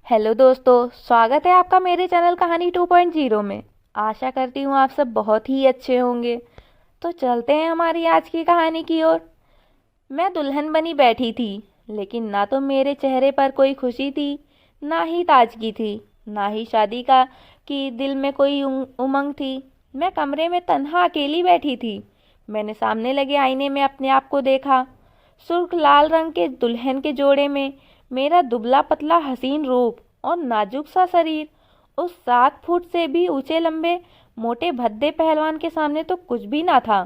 Hello दोस्तों, स्वागत है आपका मेरे चैनल कहानी 2.0 में। आशा करती हूँ आप सब बहुत ही अच्छे होंगे। तो चलते हैं हमारी आज की कहानी की ओर। मैं दुल्हन बनी बैठी थी, लेकिन ना तो मेरे चेहरे पर कोई खुशी थी, ना ही ताजगी थी, ना ही शादी का कि दिल में कोई उमंग थी। मैं कमरे में तन्हा अकेली बैठी थी। मैंने सामने लगे आईने में अपने आप को देखा। सुर्ख लाल रंग के दुल्हन के जोड़े में मेरा दुबला पतला हसीन रूप और नाजुक सा शरीर उस 7 फुट से भी ऊंचे लंबे मोटे भद्दे पहलवान के सामने तो कुछ भी ना था।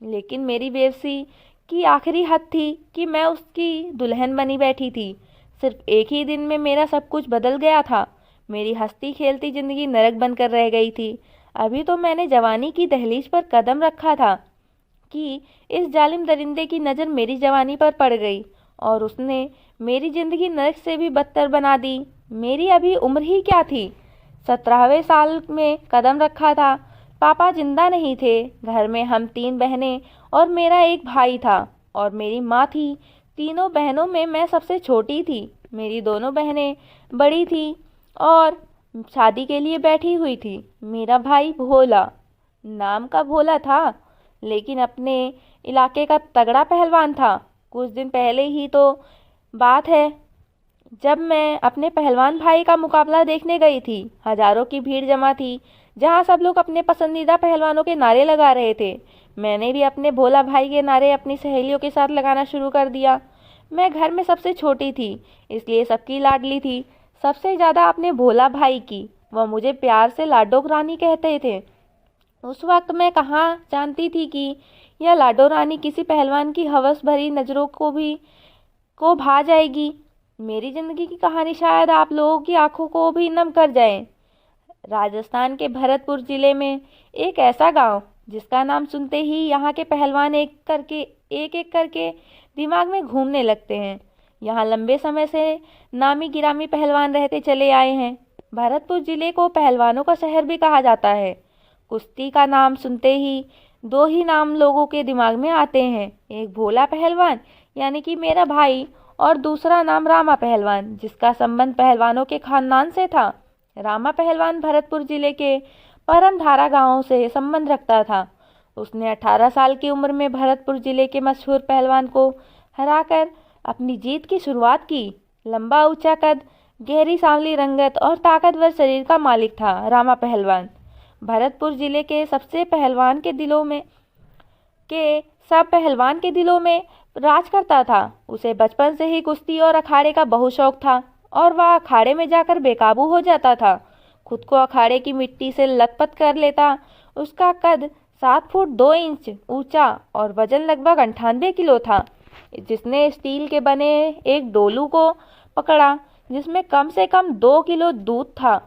लेकिन मेरी बेबसी की आखिरी हद थी कि मैं उसकी दुल्हन बनी बैठी थी। सिर्फ एक ही दिन में मेरा सब कुछ बदल गया था। मेरी हंसती खेलती जिंदगी नरक बनकर रह गई थी। अभी तो मैंने जवानी की दहलीज पर कदम रखा था कि इस जालिम दरिंदे की नज़र मेरी जवानी पर पड़ गई और उसने मेरी जिंदगी नरक से भी बदतर बना दी। मेरी अभी उम्र ही क्या थी, 17वें साल में कदम रखा था। पापा जिंदा नहीं थे। घर में हम 3 बहनें और मेरा एक भाई था और मेरी माँ थी। तीनों बहनों में मैं सबसे छोटी थी। मेरी दोनों बहनें बड़ी थी और शादी के लिए बैठी हुई थी। मेरा भाई भोला, नाम का भोला था, लेकिन अपने इलाके का तगड़ा पहलवान था। कुछ दिन पहले ही तो बात है जब मैं अपने पहलवान भाई का मुकाबला देखने गई थी। हजारों की भीड़ जमा थी, जहां सब लोग अपने पसंदीदा पहलवानों के नारे लगा रहे थे। मैंने भी अपने भोला भाई के नारे अपनी सहेलियों के साथ लगाना शुरू कर दिया। मैं घर में सबसे छोटी थी, इसलिए सबकी लाडली थी, सबसे ज़्यादा अपने भोला भाई की। वह मुझे प्यार से लाडो रानी कहते थे। उस वक्त मैं कहाँ जानती थी कि यह लाडो रानी किसी पहलवान की हवस भरी नज़रों को भा जाएगी। मेरी जिंदगी की कहानी शायद आप लोगों की आंखों को भी नम कर जाए। राजस्थान के भरतपुर जिले में एक ऐसा गांव जिसका नाम सुनते ही यहाँ के पहलवान एक एक करके दिमाग में घूमने लगते हैं। यहाँ लंबे समय से नामी गिरामी पहलवान रहते चले आए हैं। भरतपुर जिले को पहलवानों का शहर भी कहा जाता है। कुश्ती का नाम सुनते ही 2 ही नाम लोगों के दिमाग में आते हैं, एक भोला पहलवान यानी कि मेरा भाई और दूसरा नाम रामा पहलवान, जिसका संबंध पहलवानों के खानदान से था। रामा पहलवान भरतपुर जिले के परमधारा गांव से संबंध रखता था। उसने 18 साल की उम्र में भरतपुर जिले के मशहूर पहलवान को हराकर अपनी जीत की शुरुआत की। लंबा ऊंचा कद, गहरी सांवली रंगत और ताकतवर शरीर का मालिक था रामा पहलवान। भरतपुर जिले के सब पहलवान के दिलों में राज करता था। उसे बचपन से ही कुश्ती और अखाड़े का बहुत शौक था और वह अखाड़े में जाकर बेकाबू हो जाता था। खुद को अखाड़े की मिट्टी से लथपथ कर लेता। उसका कद 7 फुट 2 इंच ऊंचा और वजन लगभग 98 किलो था। जिसने स्टील के बने एक डोलू को पकड़ा जिसमें कम से कम 2 किलो दूध था,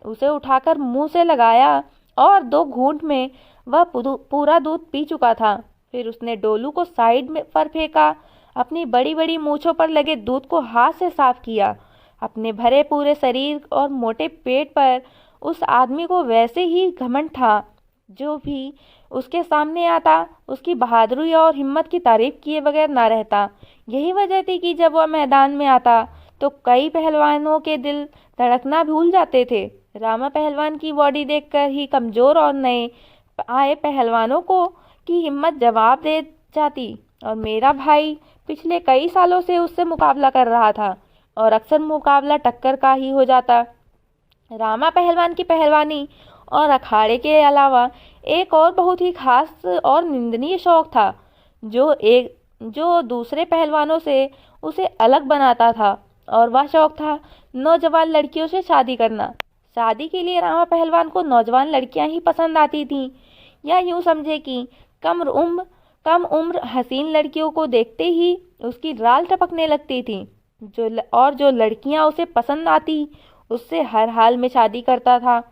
उसे उठाकर मुंह से लगाया और 2 घूंट में वह पूरा दूध पी चुका था। फिर उसने डोलू को साइड में पर फेंका, अपनी बड़ी बड़ी मूंछों पर लगे दूध को हाथ से साफ किया। अपने भरे पूरे शरीर और मोटे पेट पर उस आदमी को वैसे ही घमंड था। जो भी उसके सामने आता उसकी बहादुरी और हिम्मत की तारीफ किए बगैर ना रहता। यही वजह थी कि जब वह मैदान में आता तो कई पहलवानों के दिल धड़कना भूल जाते थे। रामा पहलवान की बॉडी देखकर ही कमजोर और नए आए पहलवानों को की हिम्मत जवाब दे जाती और मेरा भाई पिछले कई सालों से उससे मुकाबला कर रहा था और अक्सर मुकाबला टक्कर का ही हो जाता। रामा पहलवान की पहलवानी और अखाड़े के अलावा एक और बहुत ही खास और निंदनीय शौक था जो दूसरे पहलवानों से उसे अलग बनाता था, और वह शौक था नौजवान लड़कियों से शादी करना। शादी के लिए रामा पहलवान को नौजवान लड़कियां ही पसंद आती थीं, या यूं समझे कि कम उम्र हसीन लड़कियों को देखते ही उसकी राल टपकने लगती थी। जो लड़कियां उसे पसंद आती उससे हर हाल में शादी करता था।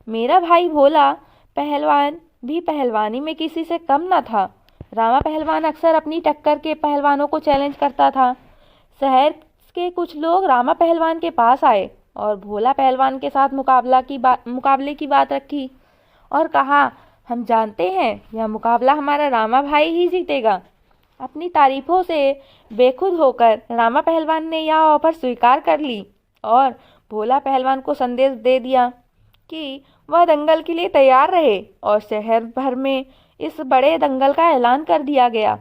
मेरा भाई भोला पहलवान भी पहलवानी में किसी से कम न था। रामा पहलवान अक्सर अपनी टक्कर के पहलवानों को चैलेंज करता था। शहर के कुछ लोग रामा पहलवान के पास आए और भोला पहलवान के साथ मुकाबले की बात रखी और कहा, हम जानते हैं यह मुकाबला हमारा रामा भाई ही जीतेगा। अपनी तारीफों से बेखुद होकर रामा पहलवान ने यह ऑफर स्वीकार कर ली और भोला पहलवान को संदेश दे दिया कि वह दंगल के लिए तैयार रहे और शहर भर में इस बड़े दंगल का ऐलान कर दिया गया।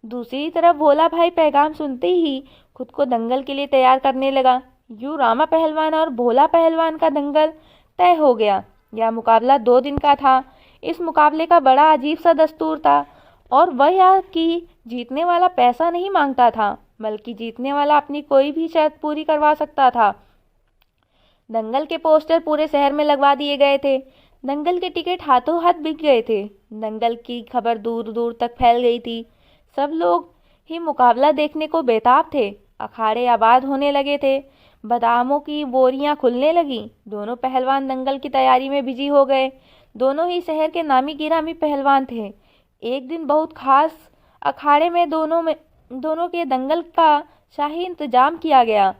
दूसरी तरफ भोला भाई पैगाम सुनते ही खुद को दंगल के लिए तैयार करने लगा। यूं रामा पहलवान और भोला पहलवान का दंगल तय हो गया। यह मुकाबला 2 दिन का था। इस मुकाबले का बड़ा अजीब सा दस्तूर था और वह यह कि जीतने वाला पैसा नहीं मांगता था, बल्कि जीतने वाला अपनी कोई भी शर्त पूरी करवा सकता था। दंगल के पोस्टर पूरे शहर में लगवा दिए गए थे। दंगल के टिकट हाथों हाथ बिक गए थे। दंगल की खबर दूर दूर तक फैल गई थी। सब लोग ही मुकाबला देखने को बेताब थे। अखाड़े आबाद होने लगे थे। बादामों की बोरियां खुलने लगीं। दोनों पहलवान दंगल की तैयारी में बिजी हो गए। दोनों ही शहर के नामी गिरामी पहलवान थे। एक दिन बहुत खास अखाड़े में दोनों के दंगल का शाही इंतजाम किया गया।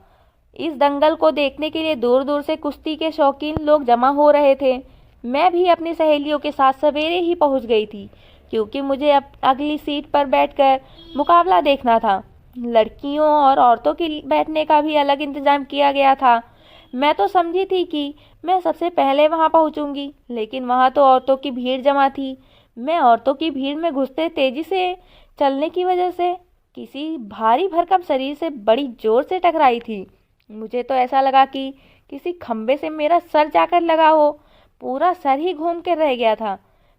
इस दंगल को देखने के लिए दूर दूर से कुश्ती के शौकीन लोग जमा हो रहे थे। मैं भी अपनी सहेलियों के साथ सवेरे ही पहुंच गई थी, क्योंकि मुझे अगली सीट पर बैठकर मुकाबला देखना था। लड़कियों और औरतों के बैठने का भी अलग इंतजाम किया गया था। मैं तो समझी थी कि मैं सबसे पहले वहां पहुंचूंगी, लेकिन वहां तो औरतों की भीड़ जमा थी। मैं औरतों की भीड़ में घुसते तेजी से चलने की वजह से किसी भारी भरकम शरीर से बड़ी जोर से टकराई थी। मुझे तो ऐसा लगा कि किसी खंबे से मेरा सर जाकर लगा हो। पूरा सर ही घूम के रह गया था।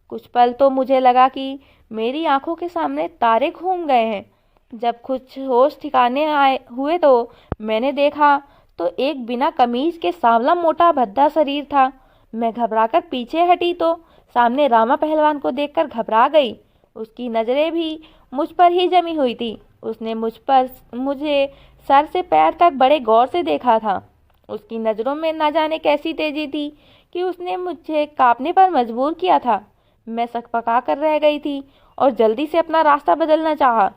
कुछ पल तो मुझे लगा कि मेरी आंखों के सामने तारे घूम गए हैं। जब कुछ होश ठिकाने आए हुए तो मैंने देखा तो एक बिना कमीज के सांवला मोटा भद्दा शरीर था। मैं घबराकर पीछे हटी तो सामने रामा पहलवान को देखकर घबरा गई। उसकी नजरें भी मुझ पर ही जमी हुई थी। उसने मुझे सर से पैर तक बड़े गौर से देखा था। उसकी नज़रों में न जाने कैसी तेजी थी कि उसने मुझे कांपने पर मजबूर किया था। मैं सकपका कर रह गई थी और जल्दी से अपना रास्ता बदलना चाहा,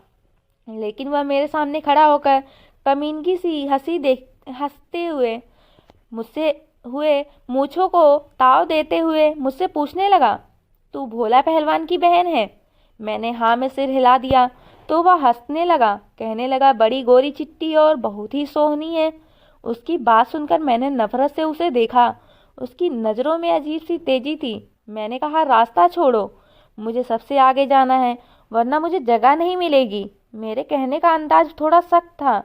लेकिन वह मेरे सामने खड़ा होकर कमीनगी सी हंसते हुए मूंछों को ताव देते हुए मुझसे पूछने लगा, तू भोला पहलवान की बहन है? मैंने हाँ में सिर हिला दिया तो वह हंसने लगा। कहने लगा, बड़ी गोरी चिट्टी और बहुत ही सोहनी है। उसकी बात सुनकर मैंने नफरत से उसे देखा। उसकी नज़रों में अजीब सी तेजी थी। मैंने कहा, रास्ता छोड़ो, मुझे सबसे आगे जाना है, वरना मुझे जगह नहीं मिलेगी। मेरे कहने का अंदाज थोड़ा सख्त था,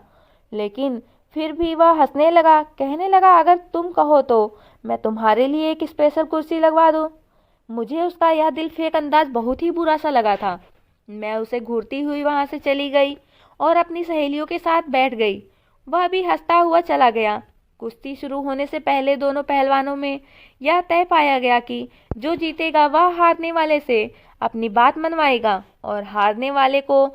लेकिन फिर भी वह हंसने लगा। कहने लगा, अगर तुम कहो तो मैं तुम्हारे लिए एक स्पेशल कुर्सी लगवा दूँ। मुझे उसका यह दिल फेंक अंदाज बहुत ही बुरा सा लगा था। मैं उसे घूरती हुई वहां से चली गई और अपनी सहेलियों के साथ बैठ गई। वह भी हंसता हुआ चला गया। कुश्ती शुरू होने से पहले दोनों पहलवानों में यह तय पाया गया कि जो जीतेगा वह हारने वाले से अपनी बात मनवाएगा और हारने वाले को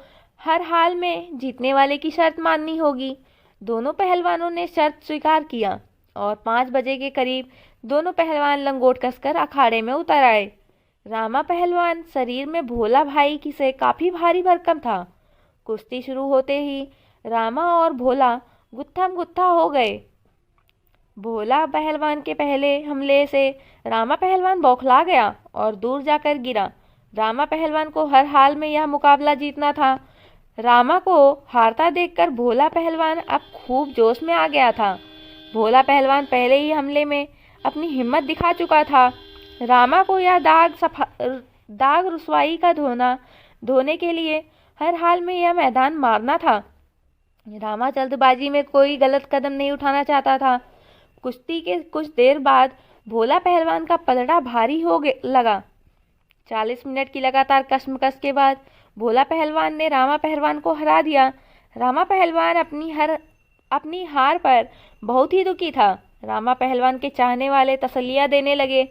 हर हाल में जीतने वाले की शर्त माननी होगी। दोनों पहलवानों ने शर्त स्वीकार किया और 5 बजे के करीब दोनों पहलवान लंगोट कसकर अखाड़े में उतर आए। रामा पहलवान शरीर में भोला भाई की से काफी भारी भरकम था। कुश्ती शुरू होते ही रामा और भोला गुत्थम गुत्था हो गए। भोला पहलवान के पहले हमले से रामा पहलवान बौखला गया और दूर जाकर गिरा। रामा पहलवान को हर हाल में यह मुकाबला जीतना था। रामा को हारता देखकर भोला पहलवान अब खूब जोश में आ गया था। भोला पहलवान पहले ही हमले में अपनी हिम्मत दिखा चुका था। रामा को यह दाग रुसवाई का धोने के लिए हर हाल में यह मैदान मारना था। रामा जल्दबाजी में कोई गलत कदम नहीं उठाना चाहता था। कुश्ती के कुछ देर बाद भोला पहलवान का पलड़ा भारी हो लगा। 40 मिनट की लगातार कशमकश के बाद भोला पहलवान ने रामा पहलवान को हरा दिया। रामा पहलवान अपनी हार पर बहुत ही दुखी था। रामा पहलवान के चाहने वाले तसल्लियां देने लगे।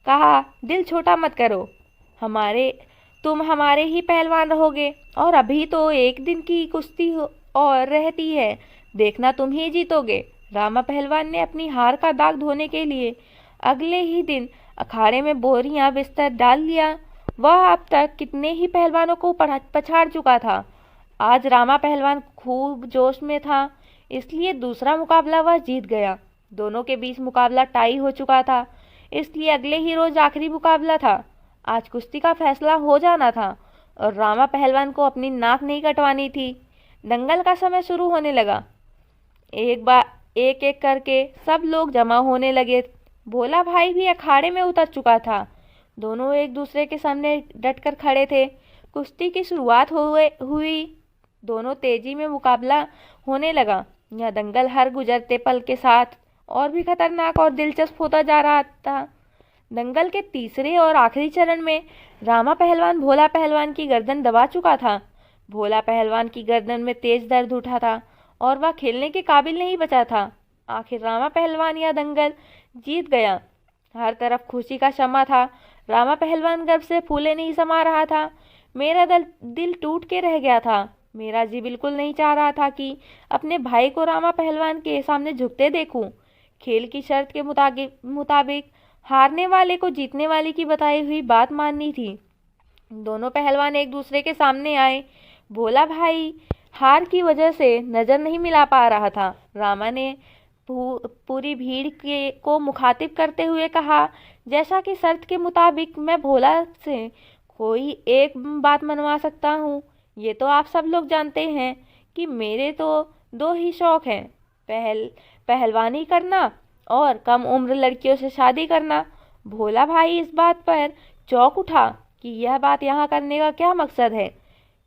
कहा, दिल छोटा मत करो, तुम हमारे ही पहलवान रहोगे और अभी तो एक दिन की कुश्ती और रहती है, देखना तुम ही जीतोगे। रामा पहलवान ने अपनी हार का दाग धोने के लिए अगले ही दिन अखाड़े में बोरियां बिस्तर डाल लिया। वह अब तक कितने ही पहलवानों को पछाड़ चुका था। आज रामा पहलवान खूब जोश में था, इसलिए दूसरा मुकाबला वह जीत गया। दोनों के बीच मुकाबला टाई हो चुका था, इसलिए अगले ही रोज आखिरी मुकाबला था। आज कुश्ती का फैसला हो जाना था और रामा पहलवान को अपनी नाक नहीं कटवानी थी। दंगल का समय शुरू होने लगा। एक एक करके सब लोग जमा होने लगे। भोला भाई भी अखाड़े में उतर चुका था। दोनों एक दूसरे के सामने डटकर खड़े थे। कुश्ती की शुरुआत हुई। दोनों तेजी में मुकाबला होने लगा। यह दंगल हर गुजरते पल के साथ और भी खतरनाक और दिलचस्प होता जा रहा था। दंगल के तीसरे और आखिरी चरण में रामा पहलवान भोला पहलवान की गर्दन दबा चुका था। भोला पहलवान की गर्दन में तेज दर्द उठा था और वह खेलने के काबिल नहीं बचा था। आखिर रामा पहलवान यह दंगल जीत गया। हर तरफ खुशी का शमा था। रामा पहलवान गर्व से फूले नहीं समा रहा था। मेरा दिल टूट के रह गया था। मेरा जी बिल्कुल नहीं चाह रहा था कि अपने भाई को रामा पहलवान के सामने झुकते देखूं। खेल की शर्त के मुताबिक हारने वाले को जीतने वाले की बताई हुई बात माननी थी। दोनों पहलवान एक दूसरे के सामने आए। भोला भाई हार की वजह से नजर नहीं मिला पा रहा था। रामा ने पूरी भीड़ को मुखातिब करते हुए कहा, जैसा कि शर्त के मुताबिक मैं भोला से कोई एक बात मनवा सकता हूँ। ये तो आप सब लोग जानते हैं कि मेरे तो दो ही शौक हैं, पहलवानी करना और कम उम्र लड़कियों से शादी करना। भोला भाई इस बात पर चौंक उठा कि यह बात यहाँ करने का क्या मकसद है।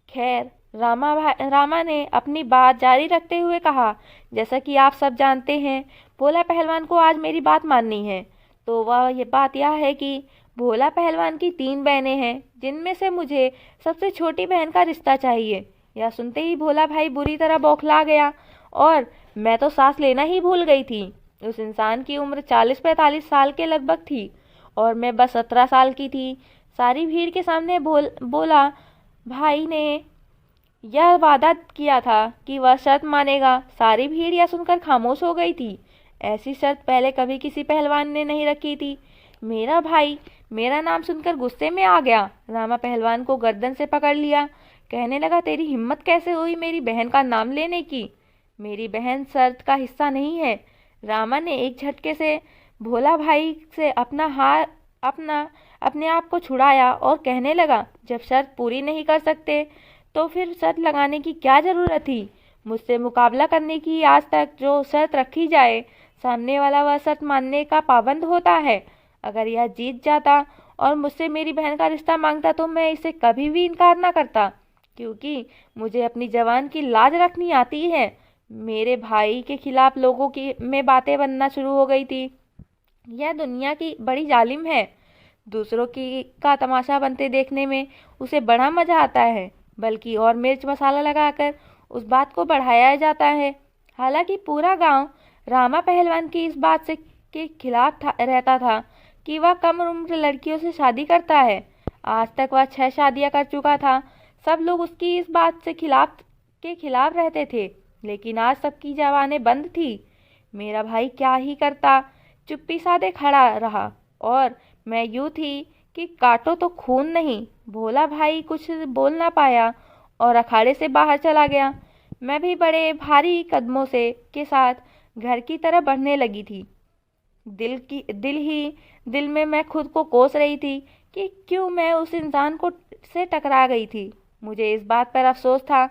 खैर, रामा ने अपनी बात जारी रखते हुए कहा, जैसा कि आप सब जानते हैं भोला पहलवान को आज मेरी बात माननी है। तो वह ये बात यह है कि भोला पहलवान की 3 बहनें हैं, जिनमें से मुझे सबसे छोटी बहन का रिश्ता चाहिए। यह सुनते ही भोला भाई बुरी तरह बौखला गया और मैं तो सांस लेना ही भूल गई थी। उस इंसान की उम्र 40-45 साल के लगभग थी और मैं बस 17 साल की थी। सारी भीड़ के सामने बोला भाई ने यह वादा किया था कि वह शर्त मानेगा। सारी भीड़ यह सुनकर खामोश हो गई थी। ऐसी शर्त पहले कभी किसी पहलवान ने नहीं रखी थी। मेरा भाई मेरा नाम सुनकर गुस्से में आ गया। रामा पहलवान को गर्दन से पकड़ लिया। कहने लगा, तेरी हिम्मत कैसे हुई मेरी बहन का नाम लेने की? मेरी बहन शर्त का हिस्सा नहीं है। रामा ने एक झटके से भोला भाई से अपने आप को छुड़ाया और कहने लगा, जब शर्त पूरी नहीं कर सकते तो फिर शर्त लगाने की क्या जरूरत थी? मुझसे मुकाबला करने की आज तक जो शर्त रखी जाए, सामने वाला वह शर्त मानने का पाबंद होता है। अगर यह जीत जाता और मुझसे मेरी बहन का रिश्ता मांगता तो मैं इसे कभी भी इनकार ना करता, क्योंकि मुझे अपनी जवान की लाज रखनी आती है। मेरे भाई के खिलाफ लोगों की में बातें बनना शुरू हो गई थी। यह दुनिया की बड़ी जालिम है। दूसरों की का तमाशा बनते देखने में उसे बड़ा मजा आता है, बल्कि और मिर्च मसाला लगाकर उस बात को बढ़ाया जाता है। हालांकि पूरा गांव रामा पहलवान की इस बात से के खिलाफ रहता था कि वह कम उम्र लड़कियों से शादी करता है। आज तक वह 6 शादियां कर चुका था। सब लोग उसकी इस बात से खिलाफ रहते थे, लेकिन आज सबकी जबानें बंद थी। मेरा भाई क्या ही करता, चुप्पी साधे खड़ा रहा और मैं यूं थी कि काटो तो खून नहीं। भोला भाई कुछ बोल ना पाया और अखाड़े से बाहर चला गया। मैं भी बड़े भारी कदमों के साथ घर की तरफ बढ़ने लगी थी। दिल में मैं खुद को कोस रही थी कि क्यों मैं उस इंसान से टकरा गई थी। मुझे इस बात पर अफसोस था,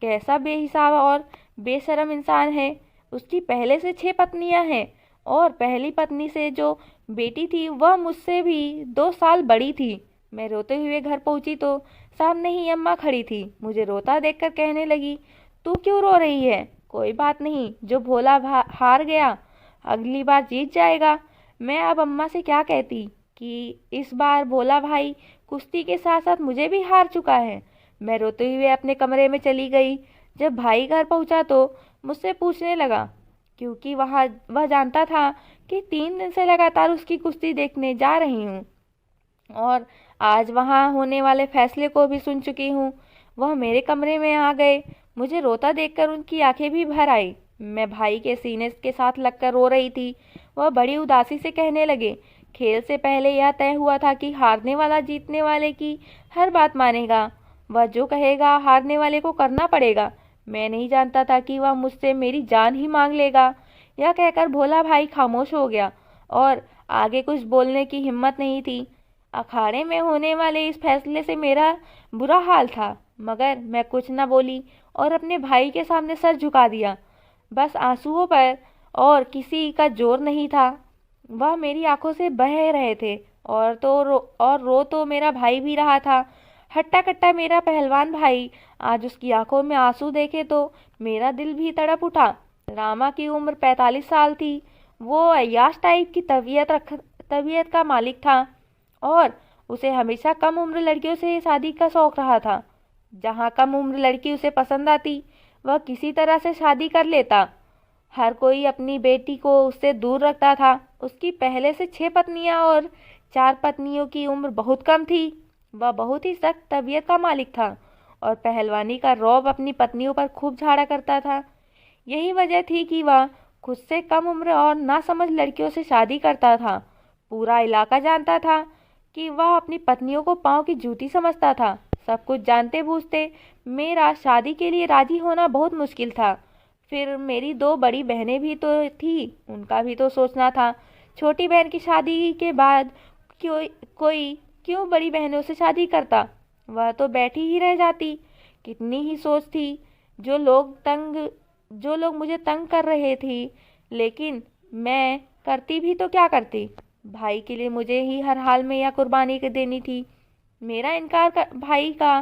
कैसा बेहिसाब और बेशर्म इंसान है। उसकी पहले से 6 पत्नियां हैं और पहली पत्नी से जो बेटी थी वह मुझसे भी 2 साल बड़ी थी। मैं रोते हुए घर पहुंची तो सामने ही अम्मा खड़ी थी। मुझे रोता देखकर कहने लगी, तू क्यों रो रही है? कोई बात नहीं, जो भोला हार गया अगली बार जीत जाएगा। मैं अब अम्मा से क्या कहती कि इस बार भोला भाई कुश्ती के साथ साथ मुझे भी हार चुका है। मैं रोते हुए अपने कमरे में चली गई। जब भाई घर पहुंचा तो मुझसे पूछने लगा, क्योंकि वह जानता था कि 3 दिन से लगातार उसकी कुश्ती देखने जा रही हूँ और आज वहाँ होने वाले फैसले को भी सुन चुकी हूँ। वह मेरे कमरे में आ गए। मुझे रोता देखकर उनकी आंखें भी भर आई। मैं भाई के सीने के साथ लगकर रो रही थी। वह बड़ी उदासी से कहने लगे, खेल से पहले यह तय हुआ था कि हारने वाला जीतने वाले की हर बात मानेगा। वह जो कहेगा हारने वाले को करना पड़ेगा। मैं नहीं जानता था कि वह मुझसे मेरी जान ही मांग लेगा। यह कहकर भोला भाई खामोश हो गया और आगे कुछ बोलने की हिम्मत नहीं थी। अखाड़े में होने वाले इस फैसले से मेरा बुरा हाल था, मगर मैं कुछ न बोली और अपने भाई के सामने सर झुका दिया। बस आंसुओं पर और किसी का जोर नहीं था। वह मेरी आंखों से बह रहे थे और रो तो मेरा भाई भी रहा था। हट्टा कट्टा मेरा पहलवान भाई। आज उसकी आंखों में आंसू देखे तो मेरा दिल भी तड़प उठा। रामा की उम्र 45 साल थी। वो अय्याश टाइप की तबीयत का मालिक था और उसे हमेशा कम उम्र लड़कियों से शादी का शौक रहा था। जहाँ कम उम्र लड़की उसे पसंद आती वह किसी तरह से शादी कर लेता। हर कोई अपनी बेटी को उससे दूर रखता था। उसकी पहले से 6 पत्नियां और 4 पत्नियों की उम्र बहुत कम थी। वह बहुत ही सख्त तबीयत का मालिक था और पहलवानी का रौब अपनी पत्नियों पर खूब झाड़ा करता था। यही वजह थी कि वह खुद से कम उम्र और नासमझ लड़कियों से शादी करता था। पूरा इलाका जानता था कि वह अपनी पत्नियों को पांव की जूती समझता था। सब कुछ जानते बूझते मेरा शादी के लिए राजी होना बहुत मुश्किल था। फिर मेरी 2 बड़ी बहनें भी तो थी, उनका भी तो सोचना था। छोटी बहन की शादी के बाद कोई क्यों बड़ी बहनों से शादी करता? वह तो बैठी ही रह जाती। कितनी ही सोच थी। जो लोग मुझे तंग कर रहे थे, लेकिन मैं करती भी तो क्या करती? भाई के लिए मुझे ही हर हाल में यह कुर्बानी देनी थी। मेरा इनकार भाई का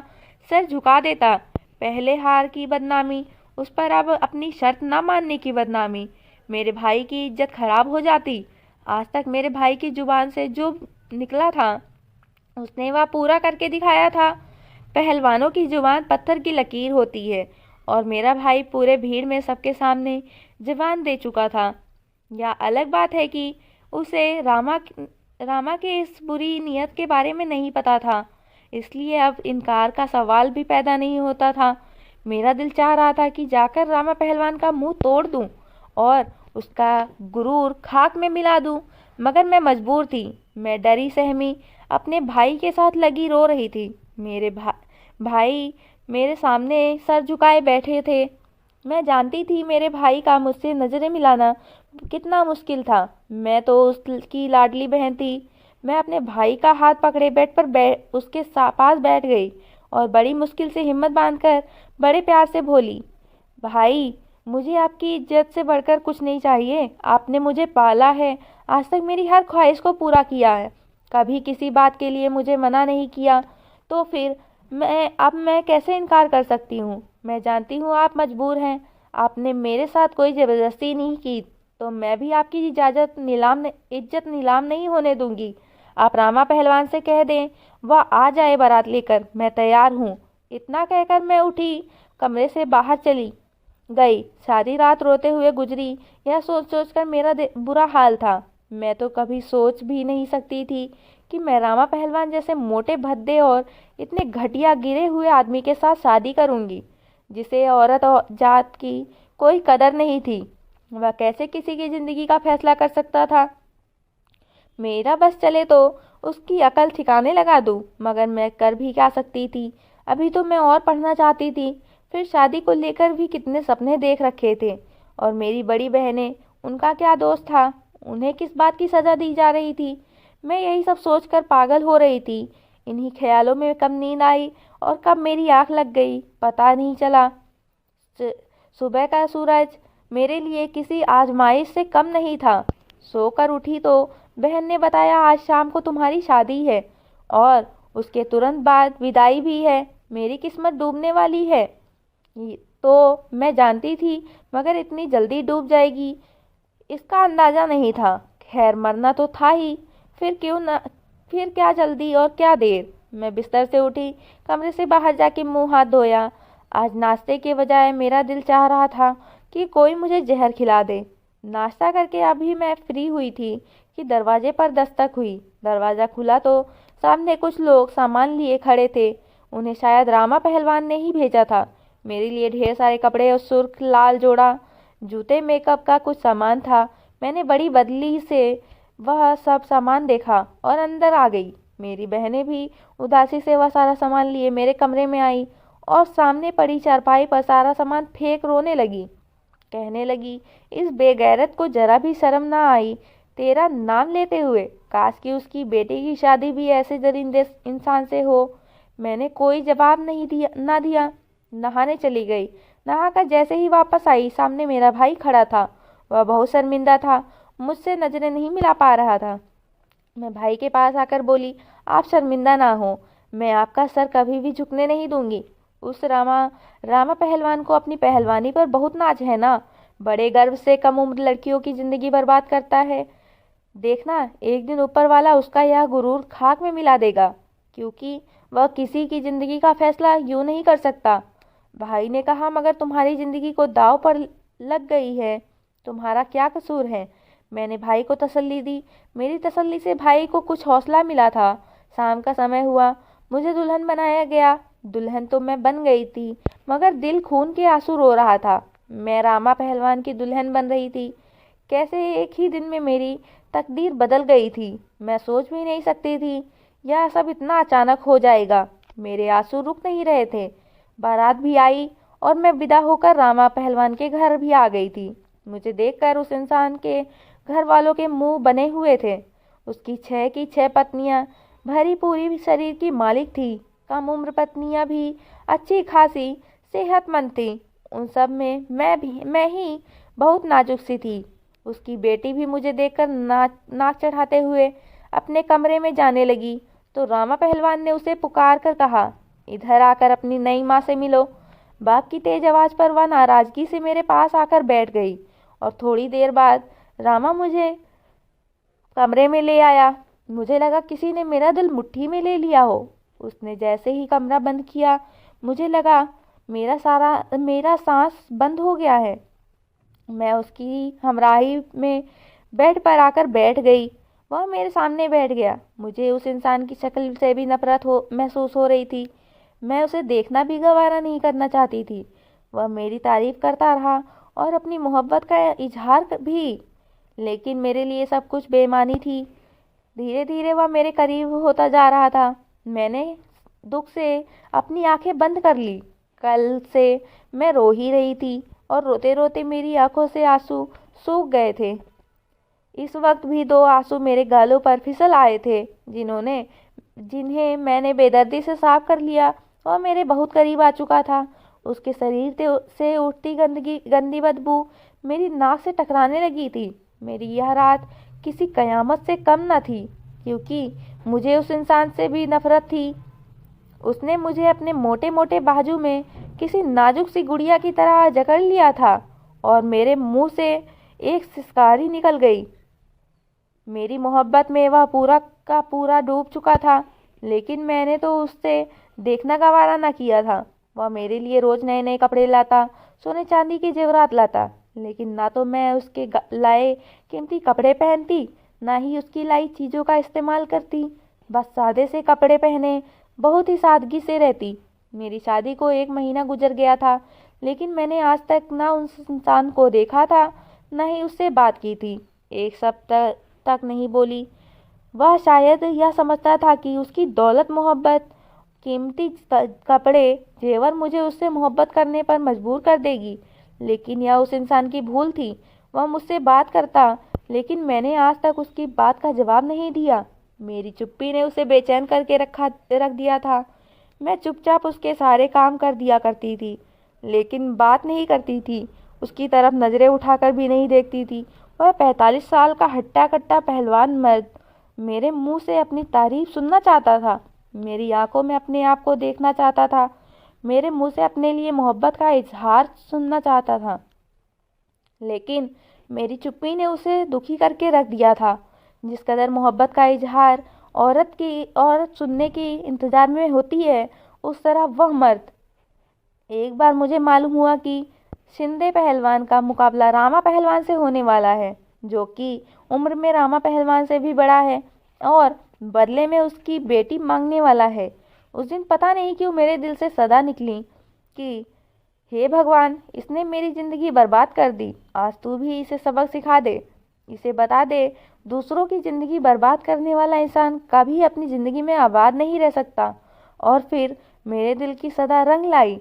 सर झुका देता। पहले हार की बदनामी, उस पर अब अपनी शर्त ना मानने की बदनामी। मेरे भाई की इज्जत खराब हो जाती। आज तक मेरे भाई की जुबान से जो निकला था उसने वह पूरा करके दिखाया था। पहलवानों की जुबान पत्थर की लकीर होती है और मेरा भाई पूरे भीड़ में सबके सामने जवान दे चुका था। यह अलग बात है कि उसे रामा के इस बुरी नीयत के बारे में नहीं पता था, इसलिए अब इनकार का सवाल भी पैदा नहीं होता था। मेरा दिल चाह रहा था कि जाकर रामा पहलवान का मुंह तोड़ दूं और उसका गुरूर खाक में मिला दूं, मगर मैं मजबूर थी। मैं डरी सहमी अपने भाई के साथ लगी रो रही थी। मेरे भाई मेरे सामने सर झुकाए बैठे थे। मैं जानती थी मेरे भाई का मुझसे नज़रें मिलाना कितना मुश्किल था। मैं तो उसकी लाडली बहन थी। मैं अपने भाई का हाथ पकड़े बेड पर उसके पास बैठ गई और बड़ी मुश्किल से हिम्मत बांधकर बड़े प्यार से बोली, भाई मुझे आपकी इज्जत से बढ़कर कुछ नहीं चाहिए। आपने मुझे पाला है, आज तक मेरी हर ख्वाहिश को पूरा किया है, कभी किसी बात के लिए मुझे मना नहीं किया, तो फिर मैं कैसे इनकार कर सकती हूँ? मैं जानती हूँ आप मजबूर हैं। आपने मेरे साथ कोई ज़बरदस्ती नहीं की, तो मैं भी आपकी इज्जत नीलाम नहीं होने दूंगी। आप रामा पहलवान से कह दें वह आ जाए बारात लेकर, मैं तैयार हूँ। इतना कहकर मैं उठी, कमरे से बाहर चली गई। सारी रात रोते हुए गुजरी। यह सोच सोच कर मेरा बुरा हाल था। मैं तो कभी सोच भी नहीं सकती थी कि मैं रामा पहलवान जैसे मोटे भद्दे और इतने घटिया गिरे हुए आदमी के साथ शादी करूंगी, जिसे औरत और जात की कोई कदर नहीं थी। वह कैसे किसी की जिंदगी का फैसला कर सकता था? मेरा बस चले तो उसकी अकल ठिकाने लगा दूं, मगर मैं कर भी क्या सकती थी? अभी तो मैं और पढ़ना चाहती थी। फिर शादी को लेकर भी कितने सपने देख रखे थे। और मेरी बड़ी बहनें, उनका क्या दोष था? उन्हें किस बात की सज़ा दी जा रही थी? मैं यही सब सोचकर पागल हो रही थी। इन्हीं ख्यालों में कब नींद आई और कब मेरी आँख लग गई, पता नहीं चला। सुबह का सूरज मेरे लिए किसी आजमाइश से कम नहीं था। सोकर उठी तो बहन ने बताया, आज शाम को तुम्हारी शादी है और उसके तुरंत बाद विदाई भी है। मेरी किस्मत डूबने वाली है। तो मैं जानती थी, मगर इतनी जल्दी डूब जाएगी इसका अंदाज़ा नहीं था। खैर, मरना तो था ही, फिर क्या जल्दी और क्या देर। मैं बिस्तर से उठी, कमरे से बाहर जाके मुंह हाथ धोया। आज नाश्ते के बजाय मेरा दिल चाह रहा था कि कोई मुझे जहर खिला दे। नाश्ता करके अभी मैं फ्री हुई थी कि दरवाजे पर दस्तक हुई। दरवाज़ा खुला तो सामने कुछ लोग सामान लिए खड़े थे। उन्हें शायद रामा पहलवान ने ही भेजा था। मेरे लिए ढेर सारे कपड़े और सुर्ख लाल जोड़ा जूते, मेकअप का कुछ सामान था। मैंने बड़ी बदली से वह सब सामान देखा और अंदर आ गई। मेरी बहनें भी उदासी से वह सारा सामान लिए मेरे कमरे में आई और सामने पड़ी चारपाई पर सारा सामान फेंक रोने लगी। कहने लगी, इस बेगैरत को जरा भी शर्म ना आई तेरा नाम लेते हुए। काश कि उसकी बेटी की शादी भी ऐसे दरिंदे इंसान से हो। मैंने कोई जवाब नहीं दिया। नहाने चली गई। नहाकर जैसे ही वापस आई, सामने मेरा भाई खड़ा था। वह बहुत शर्मिंदा था, मुझसे नजरें नहीं मिला पा रहा था। मैं भाई के पास आकर बोली, आप शर्मिंदा ना हो, मैं आपका सर कभी भी झुकने नहीं दूंगी। उस रामा पहलवान को अपनी पहलवानी पर बहुत नाज है ना, बड़े गर्व से कम उम्र लड़कियों की जिंदगी बर्बाद करता है। देखना, एक दिन ऊपर वाला उसका यह गुरूर खाक में मिला देगा, क्योंकि वह किसी की जिंदगी का फैसला यूं नहीं कर सकता। भाई ने कहा, मगर तुम्हारी जिंदगी को दांव पर लग गई है, तुम्हारा क्या कसूर है? मैंने भाई को तसल्ली दी। मेरी तसल्ली से भाई को कुछ हौसला मिला था। शाम का समय हुआ, मुझे दुल्हन बनाया गया। दुल्हन तो मैं बन गई थी, मगर दिल खून के आंसू रो रहा था। मैं रामा पहलवान की दुल्हन बन रही थी। कैसे एक ही दिन में मेरी तकदीर बदल गई थी, मैं सोच भी नहीं सकती थी यह सब इतना अचानक हो जाएगा। मेरे आंसू रुक नहीं रहे थे। बारात भी आई और मैं विदा होकर रामा पहलवान के घर भी आ गई थी। मुझे देखकर उस इंसान के घर वालों के मुंह बने हुए थे। उसकी 6 की 6 पत्नियां भरी पूरी शरीर की मालिक थी। कम उम्र पत्नियां भी अच्छी खासी सेहतमंद थी। उन सब में मैं ही बहुत नाजुक सी थी। उसकी बेटी भी मुझे देखकर नाक चढ़ाते हुए अपने कमरे में जाने लगी, तो रामा पहलवान ने उसे पुकार कर कहा, इधर आकर अपनी नई माँ से मिलो। बाप की तेज आवाज पर वह नाराजगी से मेरे पास आकर बैठ गई और थोड़ी देर बाद रामा मुझे कमरे में ले आया। मुझे लगा किसी ने मेरा दिल मुट्ठी में ले लिया हो। उसने जैसे ही कमरा बंद किया, मुझे लगा मेरा सांस बंद हो गया है। मैं उसकी हमराही में बेड पर आकर बैठ गई। वह मेरे सामने बैठ गया। मुझे उस इंसान की शक्ल से भी नफरत महसूस हो रही थी। मैं उसे देखना भी गवारा नहीं करना चाहती थी। वह मेरी तारीफ करता रहा और अपनी मोहब्बत का इजहार भी, लेकिन मेरे लिए सब कुछ बेईमानी थी। धीरे धीरे वह मेरे करीब होता जा रहा था। मैंने दुख से अपनी आंखें बंद कर ली। कल से मैं रो ही रही थी और रोते रोते मेरी आंखों से आंसू सूख गए थे। इस वक्त भी 2 आंसू मेरे गालों पर फिसल आए थे, जिन्हें मैंने बेदर्दी से साफ कर लिया और मेरे बहुत करीब आ चुका था। उसके शरीर से उठती गंदी बदबू मेरी नाक से टकराने लगी थी। मेरी यह रात किसी कयामत से कम न थी, क्योंकि मुझे उस इंसान से भी नफरत थी। उसने मुझे अपने मोटे मोटे बाजू में किसी नाजुक सी गुड़िया की तरह जकड़ लिया था और मेरे मुंह से एक सिसकारी निकल गई। मेरी मोहब्बत में वह पूरा का पूरा डूब चुका था, लेकिन मैंने तो उससे देखना गवारा न किया था। वह मेरे लिए रोज नए नए कपड़े लाता, सोने चांदी के जेवरात लाता, लेकिन ना तो मैं उसके लाए कीमती कपड़े पहनती, ना ही उसकी लाई चीज़ों का इस्तेमाल करती। बस सादे से कपड़े पहने बहुत ही सादगी से रहती। मेरी शादी को 1 महीना गुजर गया था, लेकिन मैंने आज तक ना उस इंसान को देखा था, न ही उससे बात की थी। 1 सप्ताह तक नहीं बोली। वह शायद यह समझता था कि उसकी दौलत, मोहब्बत, कीमती कपड़े, जेवर मुझे उससे मोहब्बत करने पर मजबूर कर देगी, लेकिन यह उस इंसान की भूल थी। वह मुझसे बात करता, लेकिन मैंने आज तक उसकी बात का जवाब नहीं दिया। मेरी चुप्पी ने उसे बेचैन करके रख दिया था। मैं चुपचाप उसके सारे काम कर दिया करती थी, लेकिन बात नहीं करती थी। उसकी तरफ नजरें उठाकर भी नहीं देखती थी। वह 45 साल का हट्टा कट्टा पहलवान मर्द मेरे मुंह से अपनी तारीफ सुनना चाहता था, मेरी आंखों में अपने आप को देखना चाहता था, मेरे मुंह से अपने लिए मोहब्बत का इजहार सुनना चाहता था। लेकिन मेरी चुप्पी ने उसे दुखी करके रख दिया था। जिस कदर मोहब्बत का इजहार औरत सुनने की इंतजार में होती है, उस तरह वह मर्द। एक बार मुझे मालूम हुआ कि शिंदे पहलवान का मुकाबला रामा पहलवान से होने वाला है, जो कि उम्र में रामा पहलवान से भी बड़ा है और बदले में उसकी बेटी मांगने वाला है। उस दिन पता नहीं क्यों मेरे दिल से सदा निकली कि हे भगवान, इसने मेरी जिंदगी बर्बाद कर दी। आज तू भी इसे सबक सिखा दे, इसे बता दे, दूसरों की जिंदगी बर्बाद करने वाला इंसान कभी अपनी जिंदगी में आबाद नहीं रह सकता। और फिर मेरे दिल की सदा रंग लाई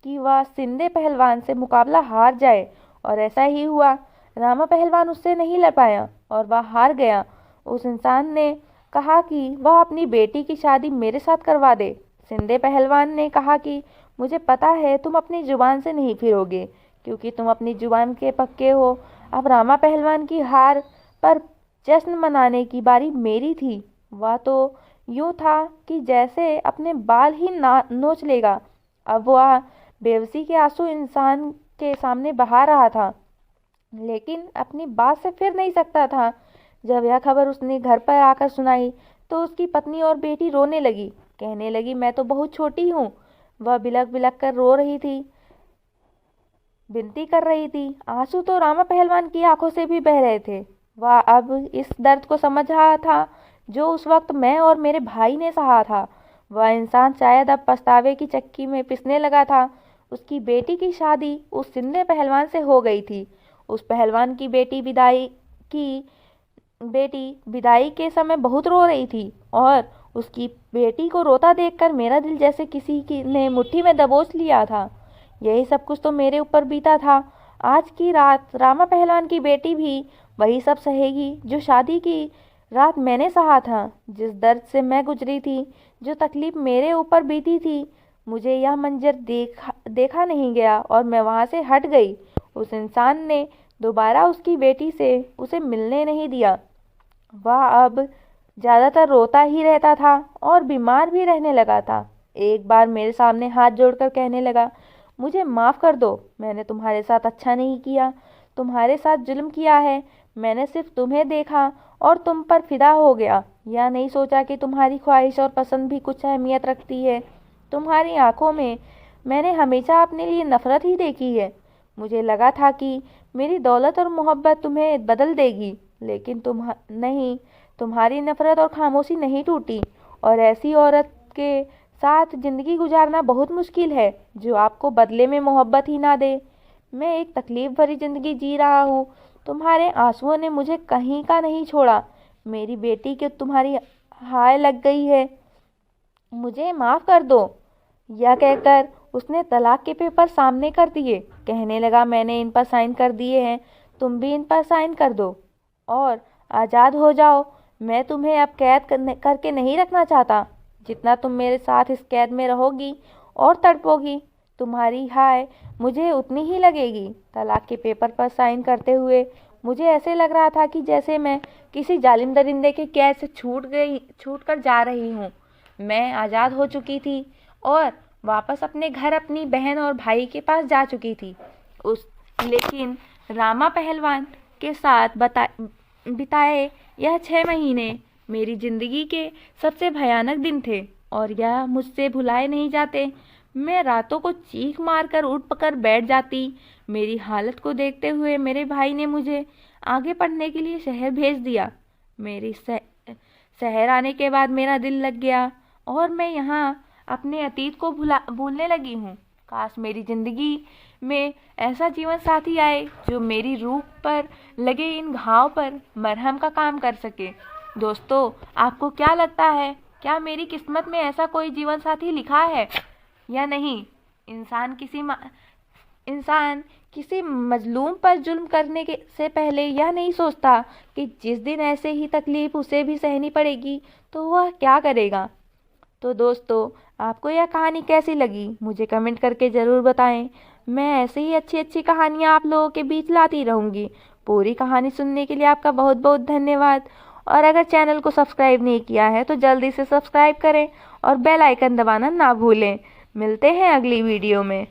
कि वह शिंदे पहलवान से मुकाबला हार जाए, और ऐसा ही हुआ। रामा पहलवान उससे नहीं लड़ पाया और वह हार गया। उस इंसान ने कहा कि वह अपनी बेटी की शादी मेरे साथ करवा दे। शिंदे पहलवान ने कहा कि मुझे पता है तुम अपनी जुबान से नहीं फिरोगे, क्योंकि तुम अपनी जुबान के पक्के हो। अब रामा पहलवान की हार पर जश्न मनाने की बारी मेरी थी। वह तो यूं था कि जैसे अपने बाल ही नोच लेगा। अब वह बेबसी के आंसू इंसान के सामने बहा रहा था, लेकिन अपनी बात से फिर नहीं सकता था। जब यह खबर उसने घर पर आकर सुनाई तो उसकी पत्नी और बेटी रोने लगी, कहने लगी मैं तो बहुत छोटी हूँ। वह बिलख बिलख कर रो रही थी, विनती कर रही थी। आंसू तो रामा पहलवान की आंखों से भी बह रहे थे। वह अब इस दर्द को समझ रहा था जो उस वक्त मैं और मेरे भाई ने सहा था। वह इंसान शायद अब पछतावे की चक्की में पिसने लगा था। उसकी बेटी की शादी उस सिंधे पहलवान से हो गई थी। उस पहलवान की बेटी विदाई के समय बहुत रो रही थी, और उसकी बेटी को रोता देखकर मेरा दिल जैसे किसी की ने मुट्ठी में दबोच लिया था। यही सब कुछ तो मेरे ऊपर बीता था। आज की रात रामा पहलवान की बेटी भी वही सब सहेगी जो शादी की रात मैंने सहा था। जिस दर्द से मैं गुजरी थी, जो तकलीफ मेरे ऊपर बीती थी, मुझे यह मंजर देखा नहीं गया और मैं वहां से हट गई। उस इंसान ने दोबारा उसकी बेटी से उसे मिलने नहीं दिया। वह अब ज्यादातर रोता ही रहता था और बीमार भी रहने लगा था। एक बार मेरे सामने हाथ जोड़कर कहने लगा, मुझे माफ़ कर दो, मैंने तुम्हारे साथ अच्छा नहीं किया, तुम्हारे साथ जुल्म किया है। मैंने सिर्फ तुम्हें देखा और तुम पर फिदा हो गया। यह नहीं सोचा कि तुम्हारी ख्वाहिश और पसंद भी कुछ अहमियत रखती है। तुम्हारी आंखों में मैंने हमेशा अपने लिए नफरत ही देखी है। मुझे लगा था कि मेरी दौलत और मोहब्बत तुम्हें बदल देगी, लेकिन नहीं, तुम्हारी नफरत और खामोशी नहीं टूटी। और ऐसी औरत के साथ जिंदगी गुजारना बहुत मुश्किल है जो आपको बदले में मोहब्बत ही ना दे। मैं एक तकलीफ भरी जिंदगी जी रहा हूँ। तुम्हारे आंसुओं ने मुझे कहीं का नहीं छोड़ा। मेरी बेटी के तुम्हारी हाय लग गई है, मुझे माफ कर दो। यह कहकर उसने तलाक के पेपर सामने कर दिए। कहने लगा, मैंने इन पर साइन कर दिए हैं, तुम भी इन पर साइन कर दो और आज़ाद हो जाओ। मैं तुम्हें अब कैद करके नहीं रखना चाहता। जितना तुम मेरे साथ इस कैद में रहोगी और तड़पोगी, तुम्हारी हाय मुझे उतनी ही लगेगी। तलाक के पेपर पर साइन करते हुए मुझे ऐसे लग रहा था कि जैसे मैं किसी जालिम दरिंदे के कैद से छूट कर जा रही हूँ। मैं आज़ाद हो चुकी थी और वापस अपने घर अपनी बहन और भाई के पास जा चुकी थी। लेकिन रामा पहलवान के साथ बिताए यह 6 महीने मेरी जिंदगी के सबसे भयानक दिन थे और यह मुझसे भुलाए नहीं जाते। मैं रातों को चीख मारकर उठ कर बैठ जाती। मेरी हालत को देखते हुए मेरे भाई ने मुझे आगे पढ़ने के लिए शहर भेज दिया। मेरी शहर आने के बाद मेरा दिल लग गया और मैं यहाँ अपने अतीत को भूलने लगी हूँ। काश मेरी जिंदगी में ऐसा जीवन साथी आए जो मेरी रूह पर लगे इन घाव पर मरहम का काम कर सके। दोस्तों, आपको क्या लगता है, क्या मेरी किस्मत में ऐसा कोई जीवन साथी लिखा है या नहीं? इंसान किसी मजलूम पर जुल्म करने से पहले यह नहीं सोचता कि जिस दिन ऐसे ही तकलीफ उसे भी सहनी पड़ेगी तो वह क्या करेगा। तो दोस्तों, आपको यह कहानी कैसी लगी मुझे कमेंट करके ज़रूर बताएं। मैं ऐसे ही अच्छी अच्छी कहानियाँ आप लोगों के बीच लाती रहूँगी। पूरी कहानी सुनने के लिए आपका बहुत बहुत धन्यवाद। और अगर चैनल को सब्सक्राइब नहीं किया है तो जल्दी से सब्सक्राइब करें और बेल आइकन दबाना ना भूलें। मिलते हैं अगली वीडियो में।